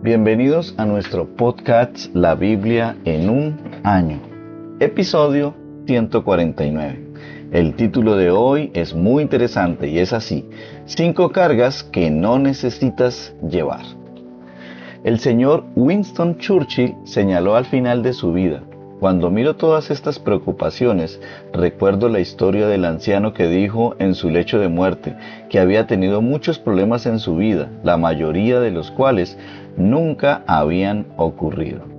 Bienvenidos a nuestro podcast La Biblia en un año, episodio 149. El título de hoy es muy interesante y es así: 5 cargas que no necesitas llevar. El señor Winston Churchill señaló al final de su vida: cuando miro todas estas preocupaciones, recuerdo la historia del anciano que dijo en su lecho de muerte que había tenido muchos problemas en su vida, la mayoría de los cuales nunca habían ocurrido.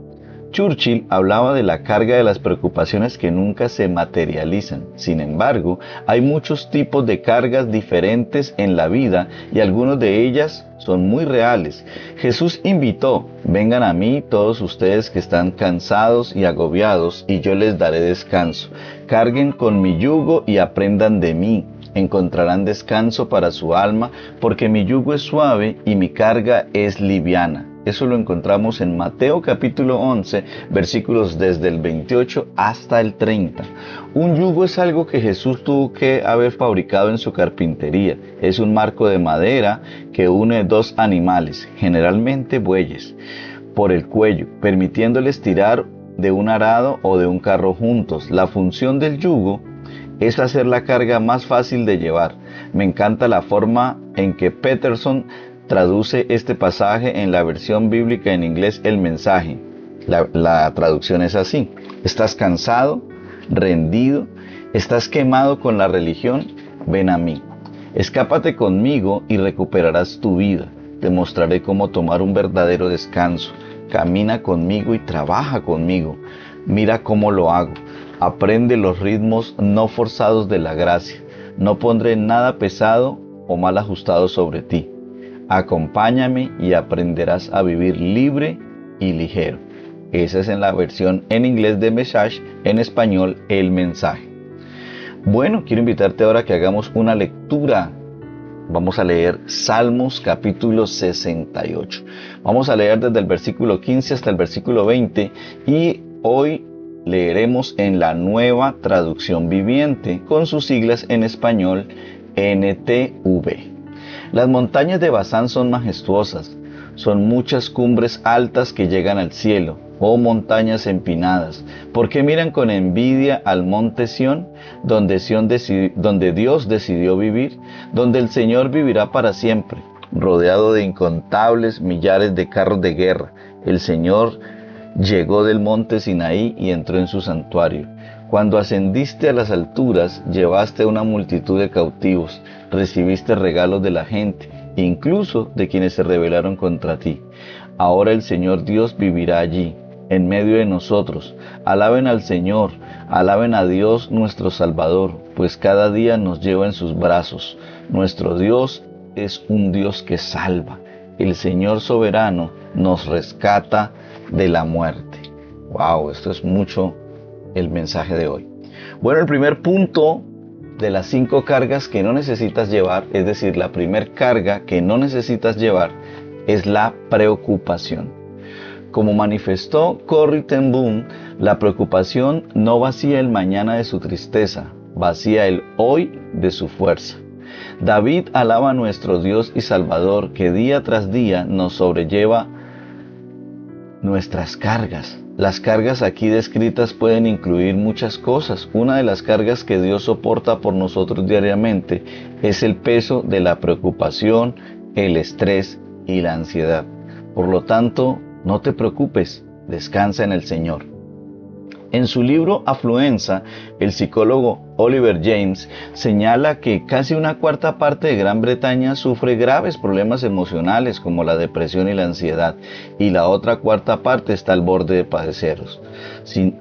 Churchill hablaba de la carga de las preocupaciones que nunca se materializan. Sin embargo, hay muchos tipos de cargas diferentes en la vida y algunas de ellas son muy reales. Jesús invitó: vengan a mí todos ustedes que están cansados y agobiados, y yo les daré descanso. Carguen con mi yugo y aprendan de mí. Encontrarán descanso para su alma, porque mi yugo es suave y mi carga es liviana. Eso lo encontramos en Mateo capítulo 11, versículos desde el 28 hasta el 30. Un yugo es algo que Jesús tuvo que haber fabricado en su carpintería. Es un marco de madera que une dos animales, generalmente bueyes, por el cuello, permitiéndoles tirar de un arado o de un carro juntos. La función del yugo es hacer la carga más fácil de llevar. Me encanta la forma en que Peterson traduce este pasaje en la versión bíblica en inglés, El Mensaje. La traducción es así: ¿estás cansado, rendido? ¿Estás quemado con la religión? Ven a mí. Escápate conmigo y recuperarás tu vida. Te mostraré cómo tomar un verdadero descanso. Camina conmigo y trabaja conmigo. Mira cómo lo hago. Aprende los ritmos no forzados de la gracia. No pondré nada pesado o mal ajustado sobre ti. Acompáñame y aprenderás a vivir libre y ligero. Esa es en la versión en inglés de Message, en español El Mensaje. Bueno, quiero invitarte ahora a que hagamos una lectura. Vamos a leer Salmos capítulo 68. Vamos a leer desde el versículo 15 hasta el versículo 20 y hoy leeremos en la Nueva Traducción Viviente, con sus siglas en español NTV. Las montañas de Basán son majestuosas, son muchas cumbres altas que llegan al cielo, oh montañas empinadas. ¿Por qué miran con envidia al monte Sión, donde Dios decidió vivir, donde el Señor vivirá para siempre, rodeado de incontables millares de carros de guerra? El Señor llegó del monte Sinaí y entró en su santuario. Cuando ascendiste a las alturas, llevaste una multitud de cautivos, recibiste regalos de la gente, incluso de quienes se rebelaron contra ti. Ahora el Señor Dios vivirá allí, en medio de nosotros. Alaben al Señor, alaben a Dios nuestro Salvador, pues cada día nos lleva en sus brazos. Nuestro Dios es un Dios que salva. El Señor soberano nos rescata de la muerte. Wow, esto es mucho el mensaje de hoy. Bueno, el primer punto de las 5 cargas que no necesitas llevar, es decir, la primer carga que no necesitas llevar es la preocupación. Como manifestó Corrie ten Boom, la preocupación no vacía el mañana de su tristeza, vacía el hoy de su fuerza. David alaba a nuestro Dios y Salvador, que día tras día nos sobrelleva nuestras cargas. Las cargas aquí descritas pueden incluir muchas cosas. Una de las cargas que Dios soporta por nosotros diariamente es el peso de la preocupación, el estrés y la ansiedad. Por lo tanto, no te preocupes, descansa en el Señor. En su libro Afluenza, el psicólogo Oliver James señala que casi una cuarta parte de Gran Bretaña sufre graves problemas emocionales como la depresión y la ansiedad, y la otra cuarta parte está al borde de padecerlos.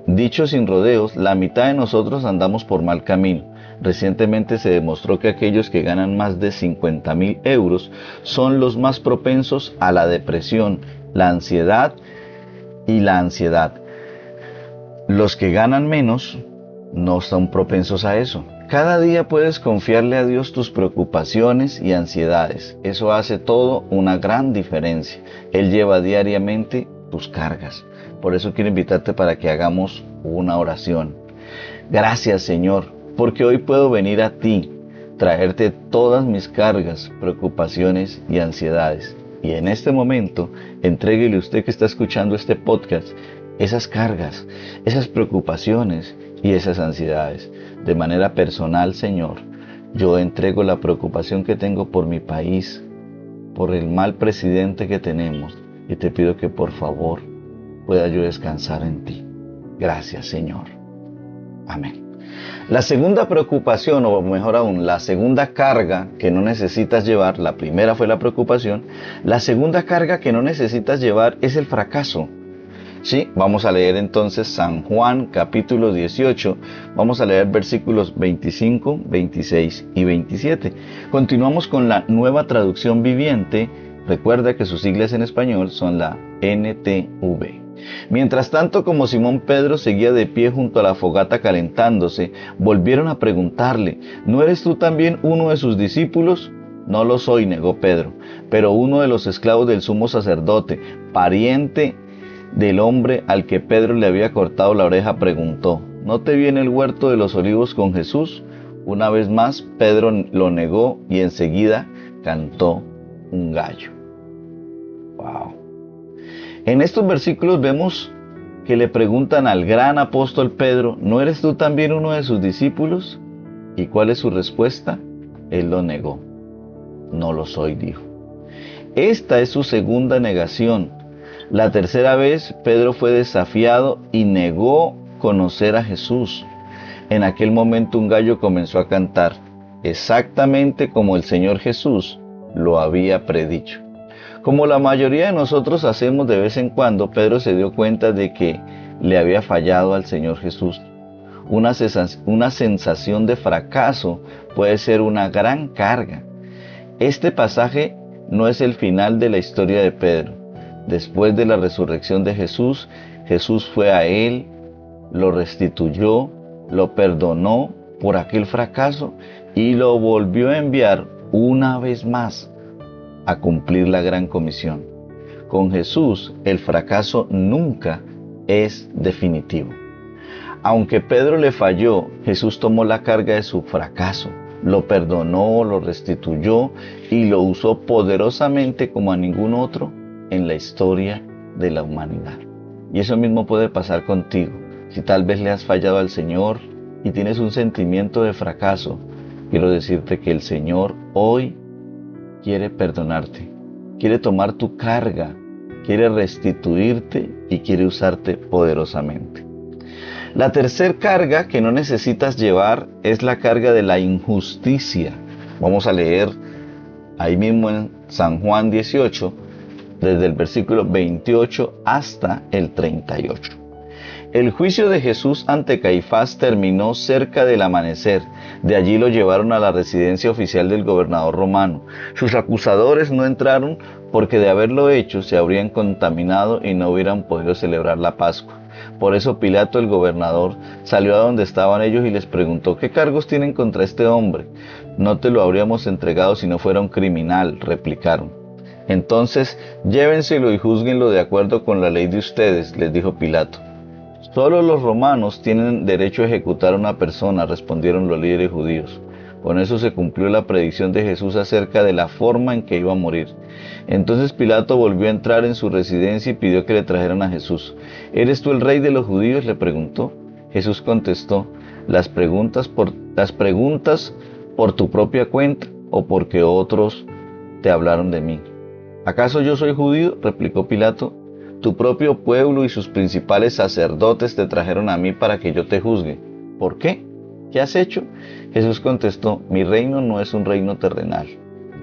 Dicho sin rodeos, la mitad de nosotros andamos por mal camino. Recientemente se demostró que aquellos que ganan más de 50.000 euros son los más propensos a la depresión, la ansiedad y la ansiedad. Los que ganan menos no son propensos a eso. Cada día puedes confiarle a Dios tus preocupaciones y ansiedades. Eso hace todo una gran diferencia. Él lleva diariamente tus cargas. Por eso quiero invitarte para que hagamos una oración. Gracias, Señor, porque hoy puedo venir a ti, traerte todas mis cargas, preocupaciones y ansiedades. Y en este momento, entréguele usted que está escuchando este podcast esas cargas, esas preocupaciones y esas ansiedades. De manera personal, Señor, yo entrego la preocupación que tengo por mi país, por el mal presidente que tenemos, y te pido que por favor pueda yo descansar en ti. Gracias, Señor. Amén. La segunda preocupación, o mejor aún, la segunda carga que no necesitas llevar, la primera fue la preocupación, la segunda carga que no necesitas llevar es el fracaso. Sí, vamos a leer entonces San Juan capítulo 18, vamos a leer versículos 25, 26 y 27. Continuamos con la Nueva Traducción Viviente. Recuerda que sus siglas en español son la NTV. Mientras tanto, como Simón Pedro seguía de pie junto a la fogata calentándose, volvieron a preguntarle: ¿no eres tú también uno de sus discípulos? No lo soy, negó Pedro, pero uno de los esclavos del sumo sacerdote, pariente del hombre al que Pedro le había cortado la oreja, preguntó: ¿no te vi en el huerto de los olivos con Jesús? Una vez más Pedro lo negó y enseguida cantó un gallo. Wow. En estos versículos vemos que le preguntan al gran apóstol Pedro: ¿no eres tú también uno de sus discípulos? ¿Y cuál es su respuesta? Él lo negó. No lo soy, dijo. Esta es su segunda negación. La tercera vez Pedro fue desafiado y negó conocer a Jesús. En aquel momento un gallo comenzó a cantar, exactamente como el Señor Jesús lo había predicho. Como la mayoría de nosotros hacemos de vez en cuando, Pedro se dio cuenta de que le había fallado al Señor Jesús. Una sensación de fracaso puede ser una gran carga. Este pasaje no es el final de la historia de Pedro. Después de la resurrección de Jesús, Jesús fue a él, lo restituyó, lo perdonó por aquel fracaso y lo volvió a enviar una vez más a cumplir la gran comisión. Con Jesús, el fracaso nunca es definitivo. Aunque Pedro le falló, Jesús tomó la carga de su fracaso, lo perdonó, lo restituyó y lo usó poderosamente como a ningún otro en la historia de la humanidad. Y eso mismo puede pasar contigo. Si tal vez le has fallado al Señor y tienes un sentimiento de fracaso, quiero decirte que el Señor hoy quiere perdonarte, quiere tomar tu carga, quiere restituirte y quiere usarte poderosamente. La tercer carga que no necesitas llevar es la carga de la injusticia. Vamos a leer ahí mismo en San Juan 18, desde el versículo 28 hasta el 38. El juicio de Jesús ante Caifás terminó cerca del amanecer. De allí lo llevaron a la residencia oficial del gobernador romano. Sus acusadores no entraron porque de haberlo hecho se habrían contaminado y no hubieran podido celebrar la Pascua. Por eso Pilato, el gobernador, salió a donde estaban ellos y les preguntó: ¿qué cargos tienen contra este hombre? No te lo habríamos entregado si no fuera un criminal, replicaron. Entonces, llévenselo y júzguenlo de acuerdo con la ley de ustedes, les dijo Pilato. Solo los romanos tienen derecho a ejecutar a una persona, respondieron los líderes judíos. Con eso se cumplió la predicción de Jesús acerca de la forma en que iba a morir. Entonces Pilato volvió a entrar en su residencia y pidió que le trajeran a Jesús. ¿Eres tú el rey de los judíos?, le preguntó. Jesús contestó: ¿Las preguntas por tu propia cuenta o porque otros te hablaron de mí? ¿Acaso yo soy judío?, replicó Pilato. Tu propio pueblo y sus principales sacerdotes te trajeron a mí para que yo te juzgue. ¿Por qué? ¿Qué has hecho? Jesús contestó: mi reino no es un reino terrenal.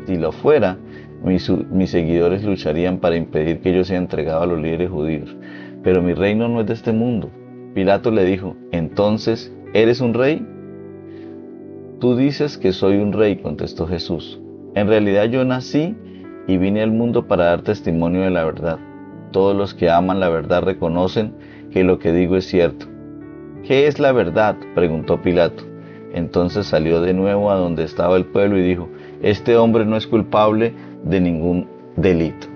Si lo fuera, mis seguidores lucharían para impedir que yo sea entregado a los líderes judíos. Pero mi reino no es de este mundo. Pilato le dijo: ¿entonces eres un rey? Tú dices que soy un rey, contestó Jesús. En realidad yo nací y vine al mundo para dar testimonio de la verdad. Todos los que aman la verdad reconocen que lo que digo es cierto. ¿Qué es la verdad?, preguntó Pilato. Entonces salió de nuevo a donde estaba el pueblo y dijo: este hombre no es culpable de ningún delito.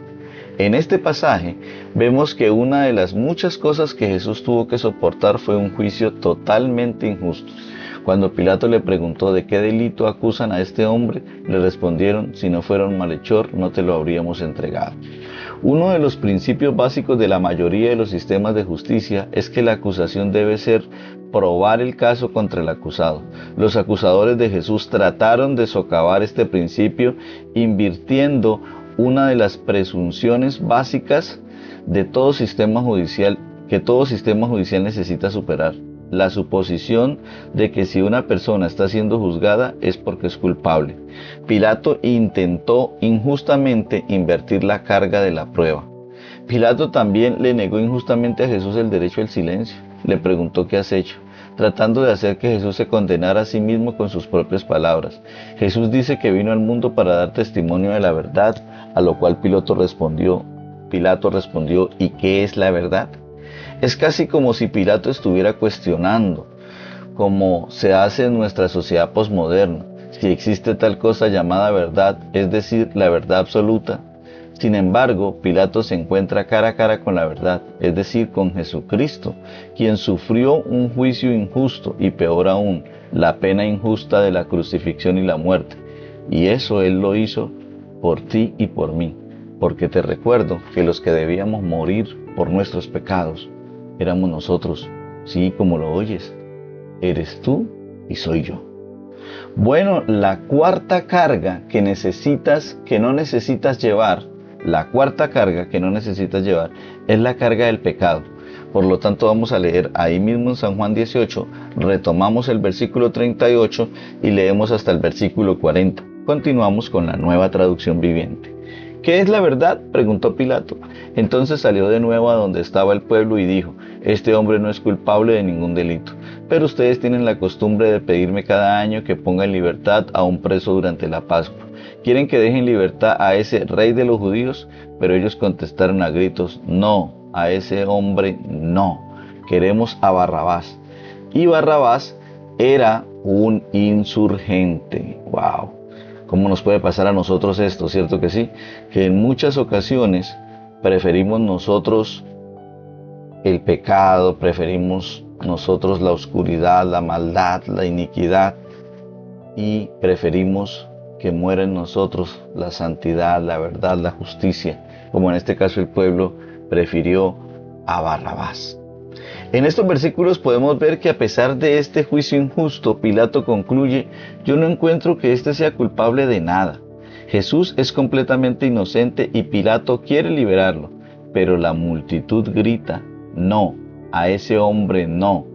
En este pasaje vemos que una de las muchas cosas que Jesús tuvo que soportar fue un juicio totalmente injusto. Cuando Pilato le preguntó de qué delito acusan a este hombre, le respondieron: si no fuera un malhechor, no te lo habríamos entregado. Uno de los principios básicos de la mayoría de los sistemas de justicia es que la acusación debe ser probar el caso contra el acusado. Los acusadores de Jesús trataron de socavar este principio invirtiendo una de las presunciones básicas de todo sistema judicial que todo sistema judicial necesita superar: la suposición de que si una persona está siendo juzgada es porque es culpable. Pilato intentó injustamente invertir la carga de la prueba. Pilato también le negó injustamente a Jesús el derecho al silencio. Le preguntó: ¿qué has hecho?, tratando de hacer que Jesús se condenara a sí mismo con sus propias palabras. Jesús dice que vino al mundo para dar testimonio de la verdad, a lo cual Pilato respondió: ¿y qué es la verdad? Es casi como si Pilato estuviera cuestionando, como se hace en nuestra sociedad posmoderna, si existe tal cosa llamada verdad, es decir, la verdad absoluta. Sin embargo, Pilato se encuentra cara a cara con la verdad, es decir, con Jesucristo, quien sufrió un juicio injusto y, peor aún, la pena injusta de la crucifixión y la muerte. Y eso Él lo hizo por ti y por mí, porque te recuerdo que los que debíamos morir por nuestros pecados éramos nosotros. Sí, como lo oyes, eres tú y soy yo. Bueno, la cuarta carga que no necesitas llevar, es la carga del pecado. Por lo tanto, vamos a leer ahí mismo en San Juan 18, retomamos el versículo 38 y leemos hasta el versículo 40. Continuamos con la Nueva Traducción Viviente. ¿Qué es la verdad?, preguntó Pilato. Entonces salió de nuevo a donde estaba el pueblo y dijo: este hombre no es culpable de ningún delito, pero ustedes tienen la costumbre de pedirme cada año que ponga en libertad a un preso durante la Pascua. ¿Quieren que deje en libertad a ese rey de los judíos? Pero ellos contestaron a gritos: no, a ese hombre no, queremos a Barrabás. Y Barrabás era un insurgente. ¡Wow! ¿Cómo nos puede pasar a nosotros esto? ¿Cierto que sí? Que en muchas ocasiones preferimos nosotros el pecado, preferimos nosotros la oscuridad, la maldad, la iniquidad, y preferimos que muera en nosotros la santidad, la verdad, la justicia, como en este caso el pueblo prefirió a Barrabás. En estos versículos podemos ver que a pesar de este juicio injusto, Pilato concluye: yo no encuentro que éste sea culpable de nada. Jesús es completamente inocente y Pilato quiere liberarlo, pero la multitud grita: no, a ese hombre no,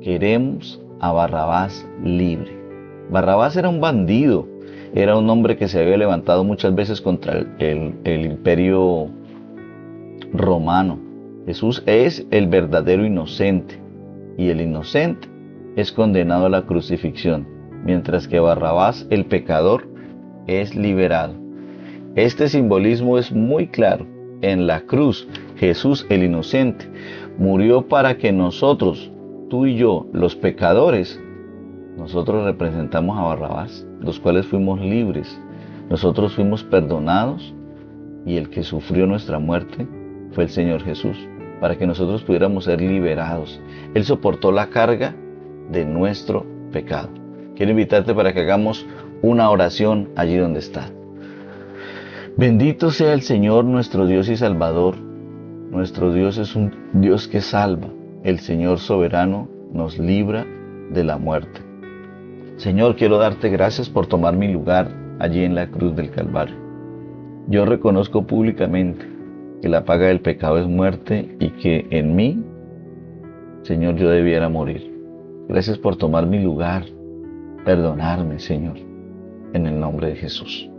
queremos a Barrabás libre. Barrabás era un bandido, era un hombre que se había levantado muchas veces contra el imperio romano. Jesús es el verdadero inocente, y el inocente es condenado a la crucifixión, mientras que Barrabás, el pecador, es liberado. Este simbolismo es muy claro. En la cruz, Jesús, el inocente, murió para que nosotros, tú y yo, los pecadores, nosotros representamos a Barrabás, los cuales fuimos libres. Nosotros fuimos perdonados, y el que sufrió nuestra muerte fue el Señor Jesús, para que nosotros pudiéramos ser liberados. Él soportó la carga de nuestro pecado. Quiero invitarte para que hagamos una oración allí donde estás. Bendito sea el Señor, nuestro Dios y Salvador. Nuestro Dios es un Dios que salva. El Señor soberano nos libra de la muerte. Señor, quiero darte gracias por tomar mi lugar allí en la cruz del Calvario. Yo reconozco públicamente que la paga del pecado es muerte y que en mí, Señor, yo debiera morir. Gracias por tomar mi lugar, perdonarme, Señor, en el nombre de Jesús.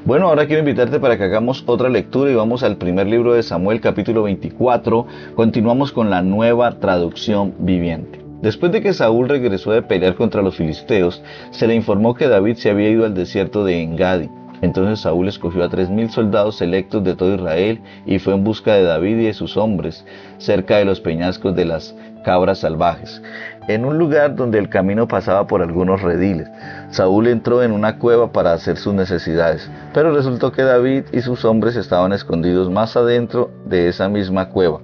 Bueno, ahora quiero invitarte para que hagamos otra lectura y vamos al primer libro de Samuel, capítulo 24. Continuamos con la Nueva Traducción Viviente. Después de que Saúl regresó de pelear contra los filisteos, se le informó que David se había ido al desierto de Engadi. Entonces Saúl escogió a 3,000 soldados selectos de todo Israel y fue en busca de David y de sus hombres, cerca de los peñascos de las cabras salvajes, en un lugar donde el camino pasaba por algunos rediles. Saúl entró en una cueva para hacer sus necesidades, pero resultó que David y sus hombres estaban escondidos más adentro de esa misma cueva.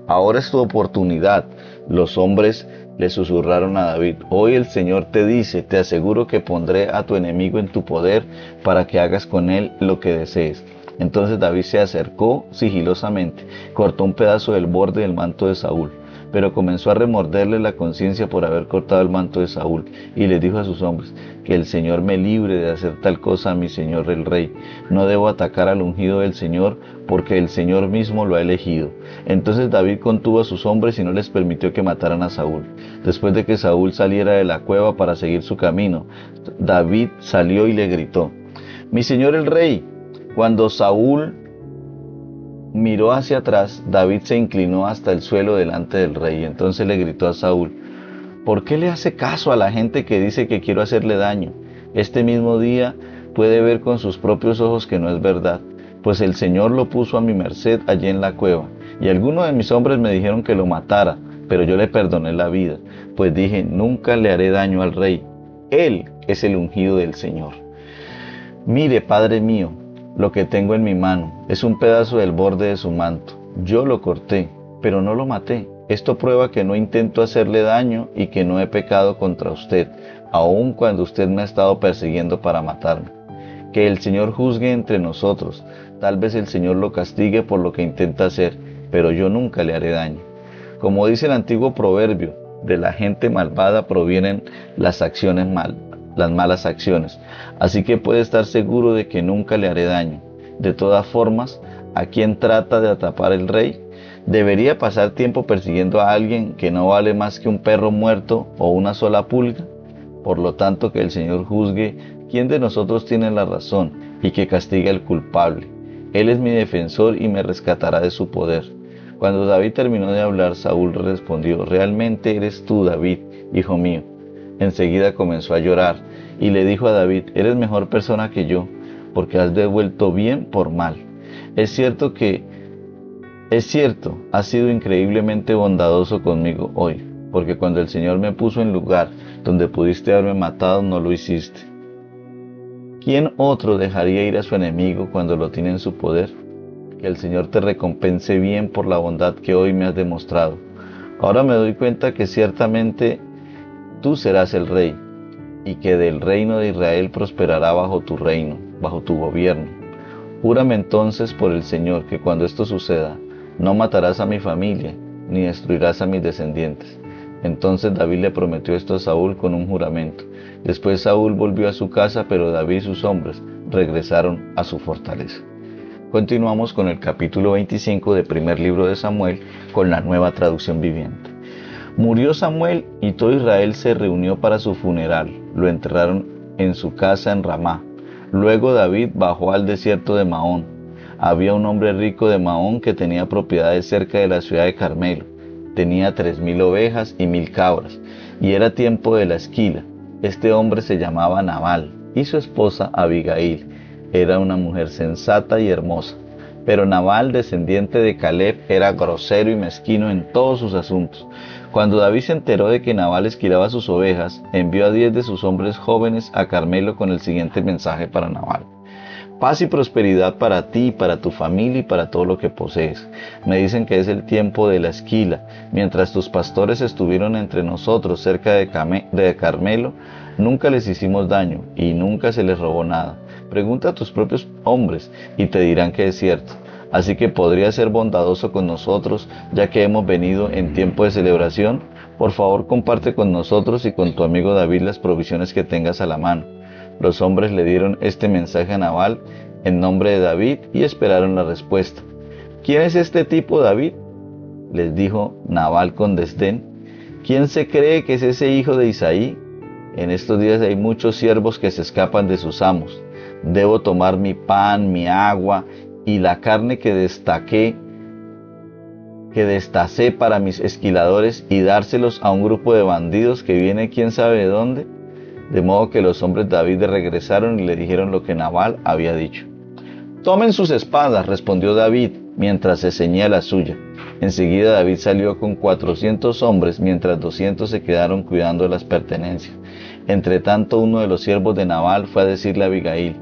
Ahora es tu oportunidad. Los hombres Le susurraron a David: hoy el Señor te dice, te aseguro que pondré a tu enemigo en tu poder para que hagas con él lo que desees. Entonces David se acercó sigilosamente, cortó un pedazo del borde del manto de Saúl, pero comenzó a remorderle la conciencia por haber cortado el manto de Saúl, y le dijo a sus hombres: que el Señor me libre de hacer tal cosa a mi señor el rey. No debo atacar al ungido del Señor, porque el Señor mismo lo ha elegido. Entonces David contuvo a sus hombres y no les permitió que mataran a Saúl. Después de que Saúl saliera de la cueva para seguir su camino, David salió y le gritó: mi señor el rey. Cuando Saúl miró hacia atrás, David se inclinó hasta el suelo delante del rey. Entonces le gritó a Saúl: ¿por qué le hace caso a la gente que dice que quiero hacerle daño? Este mismo día puede ver con sus propios ojos que no es verdad, pues el Señor lo puso a mi merced allí en la cueva, y algunos de mis hombres me dijeron que lo matara, pero yo le perdoné la vida, pues dije: nunca le haré daño al rey. Él es el ungido del Señor. Mire, Padre mío, lo que tengo en mi mano es un pedazo del borde de su manto. Yo lo corté, pero no lo maté. Esto prueba que no intento hacerle daño y que no he pecado contra usted, aun cuando usted me ha estado persiguiendo para matarme. Que el Señor juzgue entre nosotros. Tal vez el Señor lo castigue por lo que intenta hacer, pero yo nunca le haré daño. Como dice el antiguo proverbio, de la gente malvada provienen las malas acciones. Así que puede estar seguro de que nunca le haré daño. De todas formas, ¿a quién trata de atrapar el rey? ¿Debería pasar tiempo persiguiendo a alguien que no vale más que un perro muerto o una sola pulga? Por lo tanto, que el Señor juzgue quién de nosotros tiene la razón y que castigue al culpable. Él es mi defensor y me rescatará de su poder. Cuando David terminó de hablar, Saúl respondió: realmente eres tú, David, hijo mío. Enseguida comenzó a llorar y le dijo a David: eres mejor persona que yo, porque has devuelto bien por mal. Es cierto, has sido increíblemente bondadoso conmigo hoy, porque cuando el Señor me puso en lugar donde pudiste haberme matado, no lo hiciste. ¿Quién otro dejaría ir a su enemigo cuando lo tiene en su poder? Que el Señor te recompense bien por la bondad que hoy me has demostrado. Ahora me doy cuenta que ciertamente tú serás el rey, y que del reino de Israel prosperará bajo tu reino, bajo tu gobierno. Júrame entonces por el Señor que cuando esto suceda, no matarás a mi familia, ni destruirás a mis descendientes. Entonces David le prometió esto a Saúl con un juramento. Después Saúl volvió a su casa, pero David y sus hombres regresaron a su fortaleza. Continuamos con el capítulo 25 del primer libro de Samuel, con la Nueva Traducción Viviente. Murió Samuel y todo Israel se reunió para su funeral. Lo enterraron en su casa en Ramá. Luego David bajó al desierto de Maón. Había un hombre rico de Maón que tenía propiedades cerca de la ciudad de Carmelo. Tenía 3000 ovejas y 1000 cabras, y era tiempo de la esquila. Este hombre se llamaba Nabal, y su esposa Abigail. Era una mujer sensata y hermosa. Pero Nabal, descendiente de Caleb, era grosero y mezquino en todos sus asuntos. Cuando David se enteró de que Nabal esquilaba sus ovejas, envió a 10 de sus hombres jóvenes a Carmelo con el siguiente mensaje para Nabal: paz y prosperidad para ti, para tu familia y para todo lo que posees. Me dicen que es el tiempo de la esquila. Mientras tus pastores estuvieron entre nosotros cerca de Carmelo, nunca les hicimos daño y nunca se les robó nada. Pregunta a tus propios hombres y te dirán que es cierto. Así que podrías ser bondadoso con nosotros, ya que hemos venido en tiempo de celebración. Por favor, comparte con nosotros y con tu amigo David las provisiones que tengas a la mano. Los hombres le dieron este mensaje a Nabal en nombre de David y esperaron la respuesta. ¿Quién es este tipo, David?, les dijo Nabal con desdén. ¿Quién se cree que es ese hijo de Isaí? En estos días hay muchos siervos que se escapan de sus amos. Debo tomar mi pan, mi agua y la carne que destacé para mis esquiladores y dárselos a un grupo de bandidos que viene quién sabe de dónde. De modo que los hombres de David regresaron y le dijeron lo que Nabal había dicho. Tomen sus espadas, respondió David, mientras se ceñía la suya. Enseguida David salió con 400 hombres, mientras 200 se quedaron cuidando las pertenencias. Entretanto, uno de los siervos de Nabal fue a decirle a Abigail: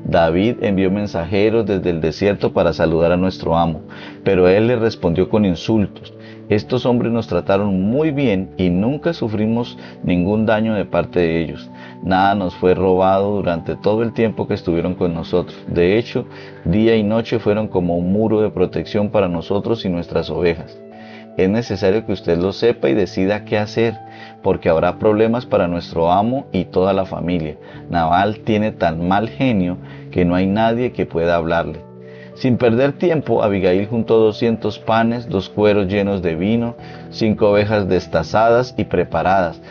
David envió mensajeros desde el desierto para saludar a nuestro amo, pero él le respondió con insultos. Estos hombres nos trataron muy bien y nunca sufrimos ningún daño de parte de ellos. Nada nos fue robado durante todo el tiempo que estuvieron con nosotros. De hecho, día y noche fueron como un muro de protección para nosotros y nuestras ovejas. Es necesario que usted lo sepa y decida qué hacer, porque habrá problemas para nuestro amo y toda la familia. Nabal tiene tan mal genio que no hay nadie que pueda hablarle. Sin perder tiempo, Abigail juntó 200 panes, 2 cueros llenos de vino, 5 ovejas destazadas y preparadas,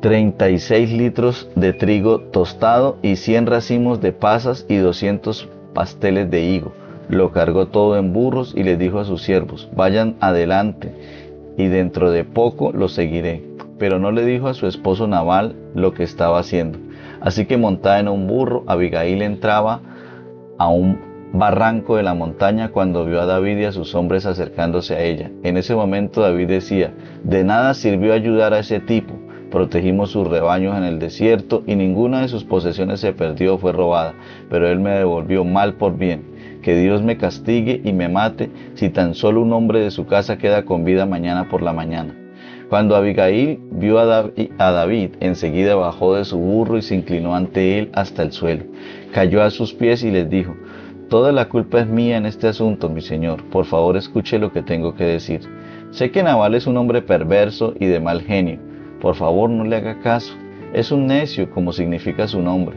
36 litros de trigo tostado y 100 racimos de pasas y 200 pasteles de higo. Lo cargó todo en burros y les dijo a sus siervos: vayan adelante y dentro de poco los seguiré. Pero no le dijo a su esposo Nabal lo que estaba haciendo. Así que montada en un burro, Abigail entraba a un barranco de la montaña cuando vio a David y a sus hombres acercándose a ella. En ese momento David decía: de nada sirvió ayudar a ese tipo. Protegimos sus rebaños en el desierto y ninguna de sus posesiones se perdió o fue robada, pero él me devolvió mal por bien. Que Dios me castigue y me mate si tan solo un hombre de su casa queda con vida mañana por la mañana. Cuando Abigail vio a David, enseguida bajó de su burro y se inclinó ante él hasta el suelo. Cayó a sus pies y les dijo: toda la culpa es mía en este asunto, mi señor. Por favor, escuche lo que tengo que decir. Sé que Nabal es un hombre perverso y de mal genio. Por favor, no le haga caso. Es un necio, como significa su nombre.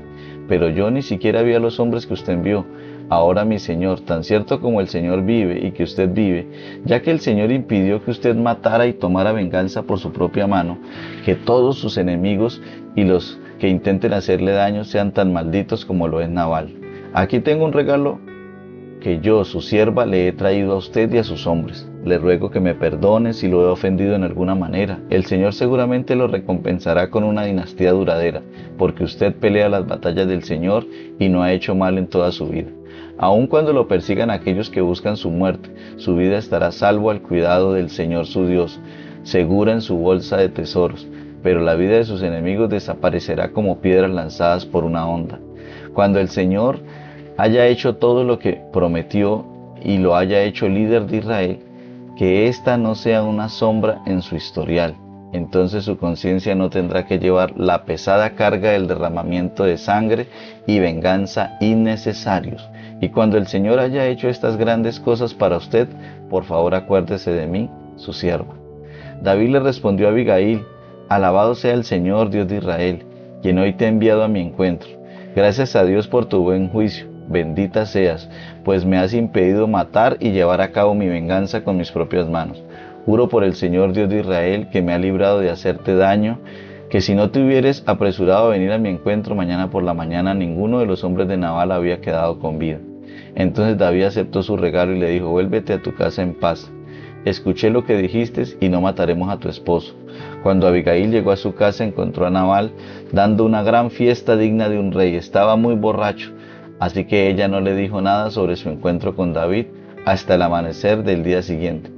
Pero yo ni siquiera vi a los hombres que usted envió. Ahora, mi señor, tan cierto como el Señor vive y que usted vive, ya que el Señor impidió que usted matara y tomara venganza por su propia mano, que todos sus enemigos y los que intenten hacerle daño sean tan malditos como lo es Nabal. Aquí tengo un regalo que yo, su sierva, le he traído a usted y a sus hombres. Le ruego que me perdone si lo he ofendido en alguna manera. El Señor seguramente lo recompensará con una dinastía duradera, porque usted pelea las batallas del Señor y no ha hecho mal en toda su vida. Aun cuando lo persigan aquellos que buscan su muerte, su vida estará salvo al cuidado del Señor su Dios, segura en su bolsa de tesoros, pero la vida de sus enemigos desaparecerá como piedras lanzadas por una onda. Cuando el Señor haya hecho todo lo que prometió y lo haya hecho líder de Israel, que ésta no sea una sombra en su historial. Entonces su conciencia no tendrá que llevar la pesada carga del derramamiento de sangre y venganza innecesarios. Y cuando el Señor haya hecho estas grandes cosas para usted, por favor acuérdese de mí, su sierva. David le respondió a Abigail: alabado sea el Señor, Dios de Israel, quien hoy te ha enviado a mi encuentro. Gracias a Dios por tu buen juicio. Bendita seas, pues me has impedido matar y llevar a cabo mi venganza con mis propias manos. Juro por el Señor Dios de Israel, que me ha librado de hacerte daño, que si no te hubieres apresurado a venir a mi encuentro mañana por la mañana, ninguno de los hombres de Nabal había quedado con vida. Entonces David aceptó su regalo y le dijo: vuélvete a tu casa en paz. Escuché lo que dijiste y no mataremos a tu esposo. Cuando Abigail llegó a su casa, encontró a Nabal dando una gran fiesta digna de un rey. Estaba muy borracho, así que ella no le dijo nada sobre su encuentro con David hasta el amanecer del día siguiente.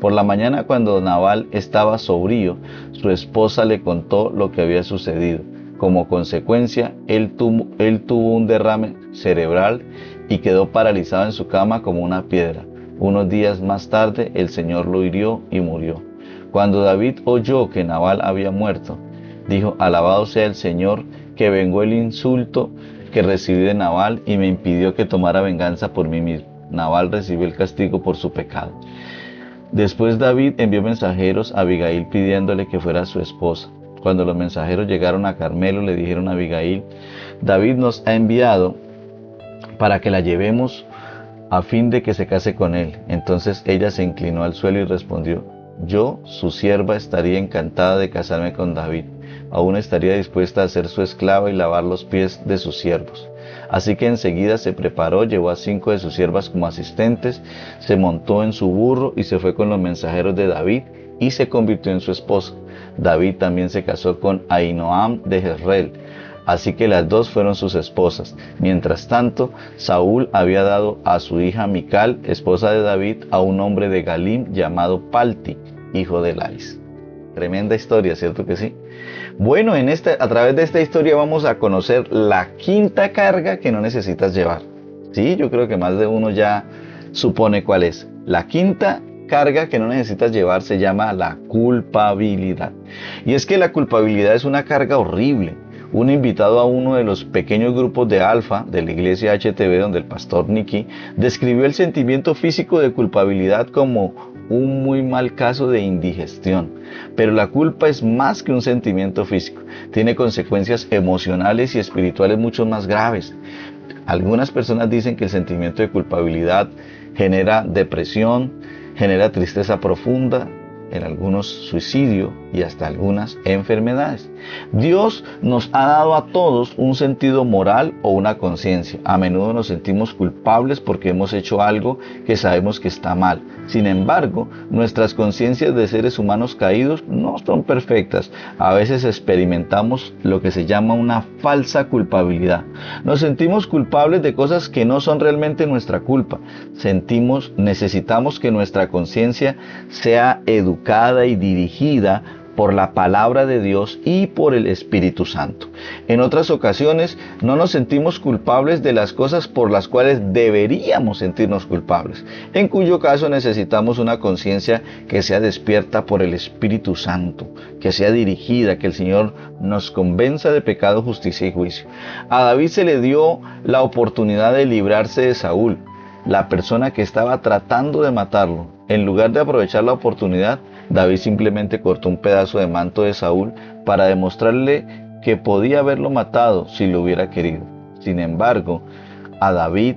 Por la mañana, cuando Nabal estaba sobrio, su esposa le contó lo que había sucedido. Como consecuencia, él tuvo un derrame cerebral y quedó paralizado en su cama como una piedra. Unos días más tarde, el Señor lo hirió y murió. Cuando David oyó que Nabal había muerto, dijo: alabado sea el Señor, que vengó el insulto que recibí de Nabal y me impidió que tomara venganza por mí mismo. Nabal recibió el castigo por su pecado. Después David envió mensajeros a Abigail pidiéndole que fuera su esposa. Cuando los mensajeros llegaron a Carmelo, le dijeron a Abigail: David nos ha enviado para que la llevemos a fin de que se case con él. Entonces ella se inclinó al suelo y respondió: yo, su sierva, estaría encantada de casarme con David. Aún estaría dispuesta a ser su esclava y lavar los pies de sus siervos. Así que enseguida se preparó, llevó a 5 de sus siervas como asistentes, se montó en su burro y se fue con los mensajeros de David y se convirtió en su esposa. David también se casó con Ahinoam de Jezreel, así que las dos fueron sus esposas. Mientras tanto, Saúl había dado a su hija Mical, esposa de David, a un hombre de Galim llamado Palti, hijo de Lais. Tremenda historia, ¿cierto que sí? Bueno, a través de esta historia vamos a conocer la quinta carga que no necesitas llevar. Sí, yo creo que más de uno ya supone cuál es. La quinta carga que no necesitas llevar se llama la culpabilidad. Y es que la culpabilidad es una carga horrible. Un invitado a uno de los pequeños grupos de Alfa de la iglesia HTV, donde el pastor Nicky describió el sentimiento físico de culpabilidad como un muy mal caso de indigestión. Pero la culpa es más que un sentimiento físico. Tiene consecuencias emocionales y espirituales mucho más graves. Algunas personas dicen que el sentimiento de culpabilidad genera depresión, genera tristeza profunda, en algunos suicidio y hasta algunas enfermedades. Dios nos ha dado a todos un sentido moral o una conciencia. A menudo nos sentimos culpables porque hemos hecho algo que sabemos que está mal. Sin embargo, nuestras conciencias de seres humanos caídos no son perfectas. A veces experimentamos lo que se llama una falsa culpabilidad. Nos sentimos culpables de cosas que no son realmente nuestra culpa. Necesitamos que nuestra conciencia sea educada y dirigida por la palabra de Dios y por el Espíritu Santo. En otras ocasiones no nos sentimos culpables de las cosas por las cuales deberíamos sentirnos culpables, en cuyo caso necesitamos una conciencia que sea despierta por el Espíritu Santo, que sea dirigida, que el Señor nos convenza de pecado, justicia y juicio. A David se le dio la oportunidad de librarse de Saúl, la persona que estaba tratando de matarlo. En lugar de aprovechar la oportunidad, David simplemente cortó un pedazo de manto de Saúl para demostrarle que podía haberlo matado si lo hubiera querido. Sin embargo, a David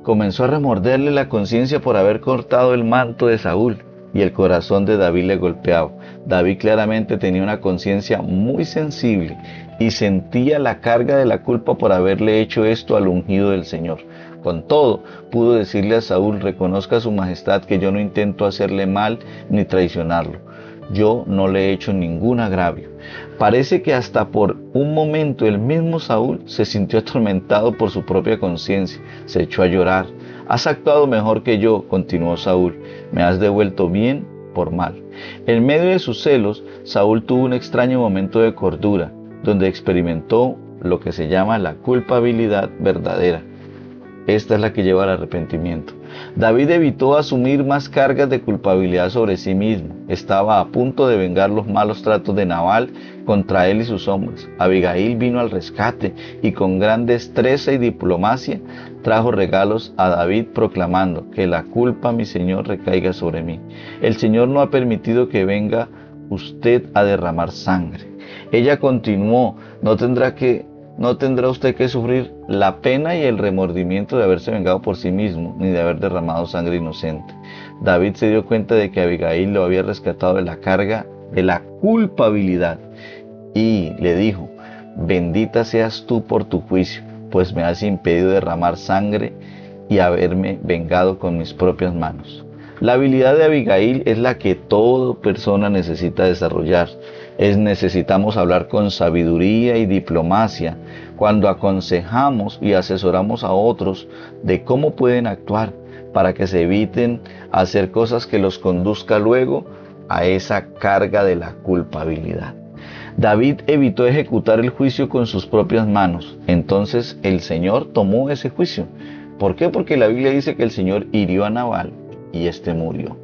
comenzó a remorderle la conciencia por haber cortado el manto de Saúl, y el corazón de David le golpeaba. David claramente tenía una conciencia muy sensible y sentía la carga de la culpa por haberle hecho esto al ungido del Señor. Con todo, pudo decirle a Saúl: reconozca a su majestad que yo no intento hacerle mal ni traicionarlo. Yo no le he hecho ningún agravio. Parece que hasta por un momento el mismo Saúl se sintió atormentado por su propia conciencia. Se echó a llorar. Has actuado mejor que yo, continuó Saúl. Me has devuelto bien por mal. En medio de sus celos, Saúl tuvo un extraño momento de cordura, donde experimentó lo que se llama la culpabilidad verdadera. Esta es la que lleva al arrepentimiento. David evitó asumir más cargas de culpabilidad sobre sí mismo. Estaba a punto de vengar los malos tratos de Nabal contra él y sus hombres. Abigail vino al rescate y con gran destreza y diplomacia trajo regalos a David proclamando: que la culpa, mi Señor, recaiga sobre mí. El Señor no ha permitido que venga usted a derramar sangre. Ella continuó: no tendrá usted que sufrir la pena y el remordimiento de haberse vengado por sí mismo, ni de haber derramado sangre inocente. David se dio cuenta de que Abigail lo había rescatado de la carga de la culpabilidad y le dijo: bendita seas tú por tu juicio, pues me has impedido derramar sangre y haberme vengado con mis propias manos. La habilidad de Abigail es la que toda persona necesita desarrollar. Necesitamos hablar con sabiduría y diplomacia cuando aconsejamos y asesoramos a otros de cómo pueden actuar para que se eviten hacer cosas que los conduzca luego a esa carga de la culpabilidad. David evitó ejecutar el juicio con sus propias manos. Entonces el Señor tomó ese juicio. ¿Por qué? Porque la Biblia dice que el Señor hirió a Nabal y éste murió.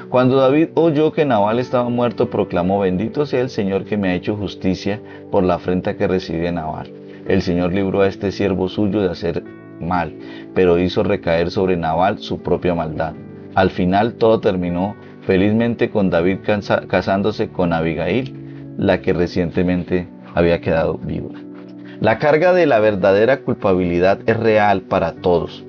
Cuando David oyó que Nabal estaba muerto, proclamó: bendito sea el Señor que me ha hecho justicia por la afrenta que recibí de Nabal. El Señor libró a este siervo suyo de hacer mal, pero hizo recaer sobre Nabal su propia maldad. Al final todo terminó felizmente con David casándose con Abigail, la que recientemente había quedado viuda. La carga de la verdadera culpabilidad es real para todos,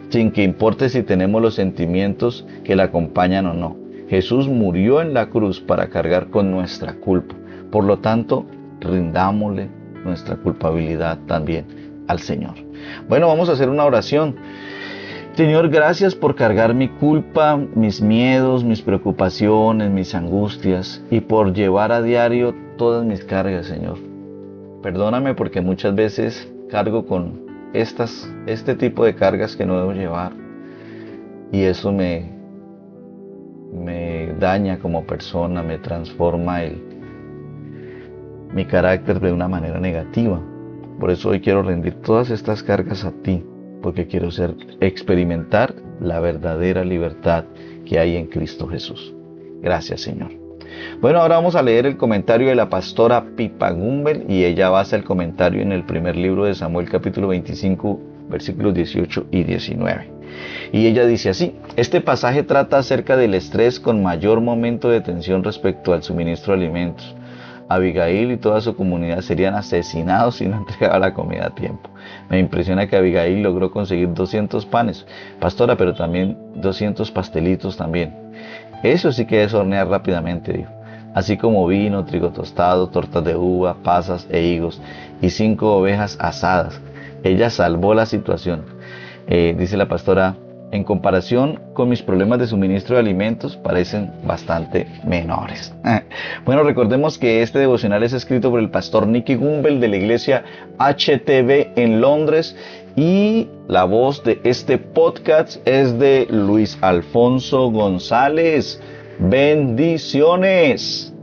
sin que importe si tenemos los sentimientos que la acompañan o no. Jesús murió en la cruz para cargar con nuestra culpa. Por lo tanto, rindámosle nuestra culpabilidad también al Señor. Bueno, vamos a hacer una oración. Señor, gracias por cargar mi culpa, mis miedos, mis preocupaciones, mis angustias, y por llevar a diario todas mis cargas, Señor. Perdóname porque muchas veces cargo con este tipo de cargas que no debo llevar, y eso me daña como persona, me transforma mi carácter de una manera negativa. Por eso hoy quiero rendir todas estas cargas a ti, porque quiero experimentar la verdadera libertad que hay en Cristo Jesús. Gracias, Señor. Bueno, ahora vamos a leer el comentario de la pastora Pipa Gumbel, y ella basa el comentario en el primer libro de Samuel, capítulo 25, versículos 18 y 19. Y ella dice así: este pasaje trata acerca del estrés con mayor momento de tensión respecto al suministro de alimentos. Abigail y toda su comunidad serían asesinados si no entregaba la comida a tiempo. Me impresiona que Abigail logró conseguir 200 panes, pastora, pero también 200 pastelitos también. Eso sí que es hornear rápidamente, dijo. Así como vino, trigo tostado, tortas de uva, pasas e higos y 5 ovejas asadas. Ella salvó la situación. Dice la pastora: en comparación con mis problemas de suministro de alimentos, parecen bastante menores. Bueno, recordemos que este devocional es escrito por el pastor Nicky Gumbel de la iglesia HTB en Londres, y la voz de este podcast es de Luis Alfonso González. Bendiciones.